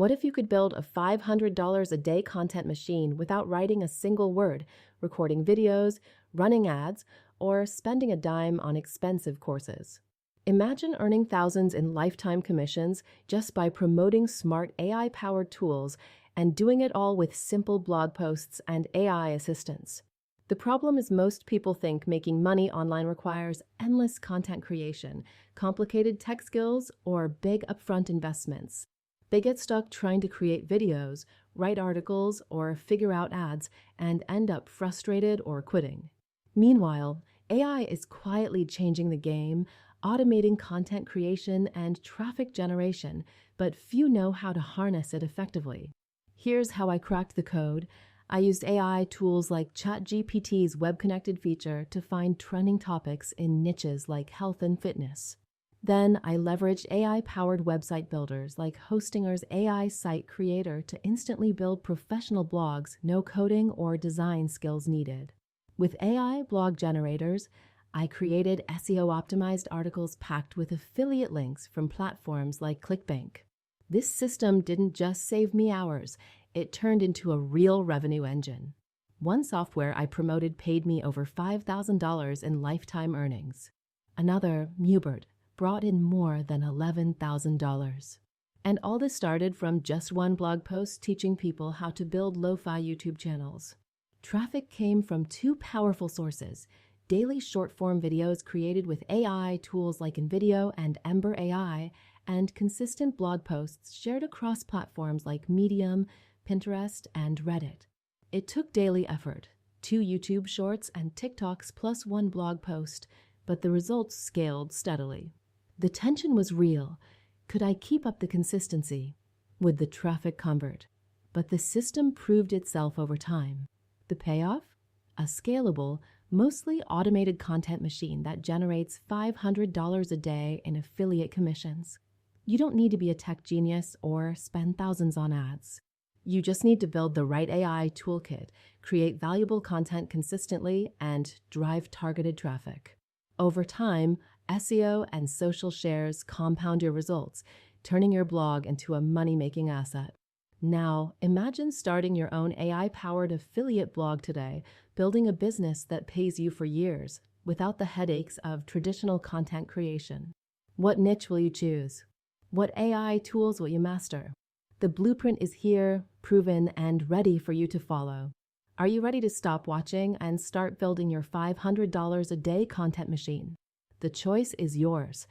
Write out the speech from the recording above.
What if you could build a $500 a day content machine without writing a single word, recording videos, running ads, or spending a dime on expensive courses? Imagine earning thousands in lifetime commissions just by promoting smart AI-powered tools and doing it all with simple blog posts and AI assistance. The problem is most people think making money online requires endless content creation, complicated tech skills, or big upfront investments. They get stuck trying to create videos, write articles, or figure out ads and end up frustrated or quitting. Meanwhile, AI is quietly changing the game, automating content creation and traffic generation, but few know how to harness it effectively. Here's how I cracked the code. I used AI tools like ChatGPT's web-connected feature to find trending topics in niches like health and fitness. Then I leveraged AI-powered website builders like Hostinger's AI Site Creator to instantly build professional blogs, no coding or design skills needed. With AI blog generators, I created SEO-optimized articles packed with affiliate links from platforms like ClickBank. This system didn't just save me hours, it turned into a real revenue engine. One software I promoted paid me over $5,000 in lifetime earnings. Another, Mubert, brought in more than $11,000. And all this started from just one blog post teaching people how to build lo-fi YouTube channels. Traffic came from two powerful sources: daily short-form videos created with AI tools like InVideo and Ember AI, and consistent blog posts shared across platforms like Medium, Pinterest, and Reddit. It took daily effort, 2 YouTube shorts and TikToks plus 1 blog post, but the results scaled steadily. The tension was real. Could I keep up the consistency? Would the traffic convert? But the system proved itself over time. The payoff? A scalable, mostly automated content machine that generates $500 a day in affiliate commissions. You don't need to be a tech genius or spend thousands on ads. You just need to build the right AI toolkit, create valuable content consistently, and drive targeted traffic. Over time, SEO and social shares compound your results, turning your blog into a money-making asset. Now, imagine starting your own AI-powered affiliate blog today, building a business that pays you for years, without the headaches of traditional content creation. What niche will you choose? What AI tools will you master? The blueprint is here, proven, and ready for you to follow. Are you ready to stop watching and start building your $500 a day content machine? The choice is yours.